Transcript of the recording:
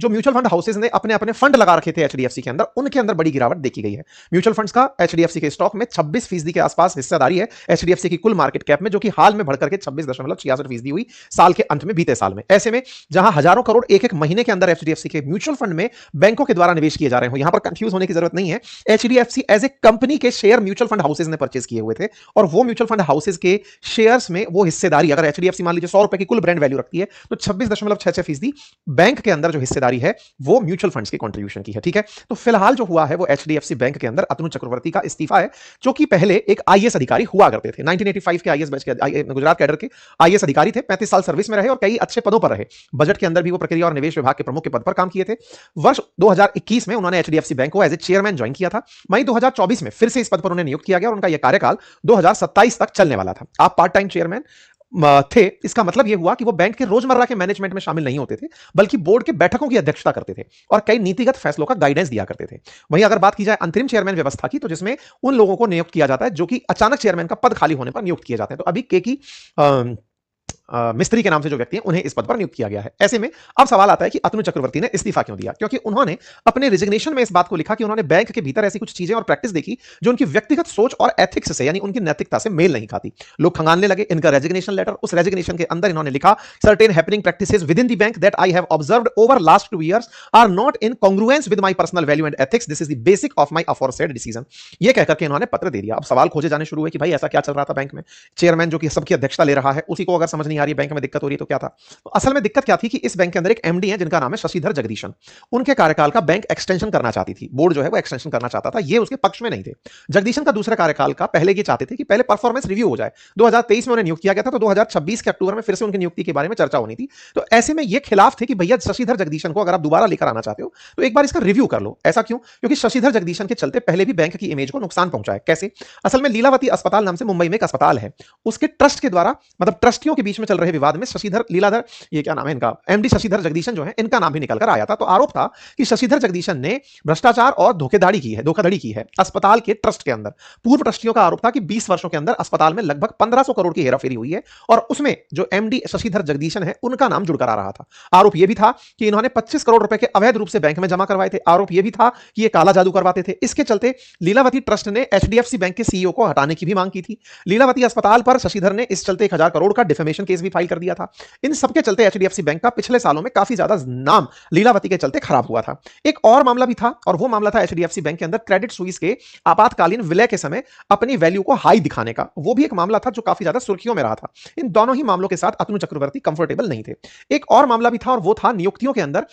जो mutual fund houses ने अपने अपने फंड लगा रखे थे एचडीएफसी के अंदर, उनके अंदर बड़ी गिरावट देखी गई है। म्यूचुअल फंड्स का एचडीएफसी के स्टॉक में 26% के आसपास हिस्सेदारी है एचडीएफसी की कुल मार्केट कैप में, जो कि हाल में बढ़कर के 26.66% हुई साल के अंत में, बीते साल में। ऐसे में जहां हजारों करोड़ एक एक महीने के अंदर एचडीएफसी के म्यूचुअल फंड में बैंकों के द्वारा निवेश किए जा रहे हो, यहां पर कंफ्यूज होने की जरूरत नहीं है। एचडीएफसी एज ए कंपनी के शेयर म्यूचुअल फंड हाउसेज ने परचेज किए हुए थे, और वो म्यूचुअल फंड हाउसेज के शेयर्स में वो हिस्सेदारी, अगर एचडीएफसी मान लीजिए 100 रुपए की कुल ब्रांड वैल्यू रखती है, तो 26.66% बैंक के अंदर जो हिस्सेदारी है वो म्यूचुअल फंड्स की कंट्रीब्यूशन की है। ठीक है, तो फिलहाल जो हुआ है वो एचडीएफसी बैंक के अंदर अतनु चक्रवर्ती का इस्तीफा है, जो कि पहले एक आईएएस अधिकारी हुआ करते थे। 1985 के आईएएस बैच के, गुजरात कैडर के आईएएस अधिकारी थे, 35 साल सर्विस में रहे और कई अच्छे पदों पर रहे। बजट के अंदर भी वो प्रक्रिया और निवेश विभाग के प्रमुख के पद पर काम किए थे। वर्ष 2021 में उन्होंने एचडीएफसी बैंक को एज ए चेयरमैन ज्वाइन किया था। मई 2024 में फिर से इस पद पर उन्हें नियुक्त किया गया और उनका यह कार्यकाल 2027 तक चलने वाला था। आप पार्ट टाइम चेयरमैन थे, इसका मतलब यह हुआ कि वो बैंक के रोजमर्रा के मैनेजमेंट में शामिल नहीं होते थे, बल्कि बोर्ड के बैठकों की अध्यक्षता करते थे और कई नीतिगत फैसलों का गाइडेंस दिया करते थे। वहीं अगर बात की जाए अंतरिम चेयरमैन व्यवस्था की, तो जिसमें उन लोगों को नियुक्त किया जाता है जो कि अचानक चेयरमैन का पद खाली होने पर नियुक्त किए जाते हैं। तो अभी के की मिस्त्री के नाम से जो व्यक्ति हैं, उन्हें इस पद पर नियुक्त किया गया है। ऐसे में अब सवाल आता है कि अतनु चक्रवर्ती ने इस्तीफा क्यों दिया, क्योंकि उन्होंने अपने रिजिग्नेशन में इस बात को लिखा कि उन्होंने बैंक के भीतर ऐसी कुछ चीजें और प्रैक्टिस देखी जो उनकी व्यक्तिगत सोच और एथिक्स से, यानी उनकी नैतिकता से मेल नहीं खाती। लोग खंगालने लगे इनका रेजिग्नेशन लेटर। उस रेजिग्नेशन के अंदर इन्होंने लिखा, certain happening practices within the bank that I have observed over last 2 years are not in congruence with my personal value and ethics, this is the basic of my aforesaid decision. ये कहकर के इन्होंने पत्र दे दिया। अब सवाल खोजे जाने शुरू हुए कि भाई ऐसा क्या चल रहा था बैंक में, चेयरमैन जो कि सबकी अध्यक्षता ले रहा है, उसी को अगर समझ नहीं आ रही बैंक में दिक्कत हो रही है तो क्या था। तो असल में दिक्कत क्या थी कि इस बैंक के अंदर एक एमडी है जिनका नाम है शशिधर जगदीशन। उनके कार्यकाल का बैंक एक्सटेंशन करना चाहती थी, बोर्ड जो है वो एक्सटेंशन करना चाहता था, ये उसके पक्ष में नहीं थे। जगदीशन का दूसरे कार्यकाल का पहले ये चाहते थे कि पहले परफॉर्मेंस रिव्यू हो जाए। 2023 में उन्हें नियुक्त किया गया था, तो 2026 के अक्टूबर में फिर से उनकी नियुक्ति के बारे में चर्चा होनी थी। तो ऐसे में ये खिलाफ थे कि भैया शशिधर जगदीशन को अगर आप दोबारा लेकर आना चाहते हो तो एक बार इसका रिव्यू कर लो। ऐसा क्यों? क्योंकि शशिधर जगदीशन के चलते पहले भी बैंक की इमेज को नुकसान पहुंचा है। कैसे? असल में लीलावती अस्पताल नाम से मुंबई में एक अस्पताल है, उसके ट्रस्ट के द्वारा, मतलब ट्रस्टियों के बीच में चल रहे विवाद में शशिधर लीलाधर, ये क्या नाम है इनका, एमडी शशिधर जगदीशन जो है, इनका नाम भी निकलकर आया था। तो आरोप था कि शशिधर जगदीशन ने भ्रष्टाचार और धोखाधड़ी की है अस्पताल के ट्रस्ट के अंदर। पूर्व ट्रस्टियों का आरोप था कि 20 वर्षों के अंदर अस्पताल में लगभग 1500 करोड़ की हेराफेरी हुई है और उसमें जो एमडी शशिधर जगदीशन है उनका नाम जुड़कर आ रहा था। आरोप यह भी था कि इन्होंने 25 करोड़ रुपए के अवैध रूप से बैंक में जमा करवाए थे। आरोप यह भी था कि ये काला जादू करवाते थे। इसके चलते लीलावती ट्रस्ट ने एचडीएफसी बैंक के सीईओ को हटाने की भी मांग की थी। लीलावती अस्पताल पर शशिधर ने इस चलते 1000 करोड़ का डिफेमेशन केस भी फाइल कर दिया था। इन सबके चलते एचडीएफसी बैंक का पिछले सालों में काफी ज्यादा नाम लीलावती के चलते खराब हुआ था। एक और मामला भी था और वो मामला था एचडीएफसी बैंक के अंदर क्रेडिट स्विस के आपातकालीन विलय के समय अपनी वैल्यू को हाई दिखाने का। वो भी एक मामला था जो काफी ज्यादा सुर्खियों में रहा था। इन दोनों ही मामलों के साथ अतनु चक्रवर्ती कंफर्टेबल नहीं थे। एक और मामला भी था और वो था नियुक्तियों के अंदर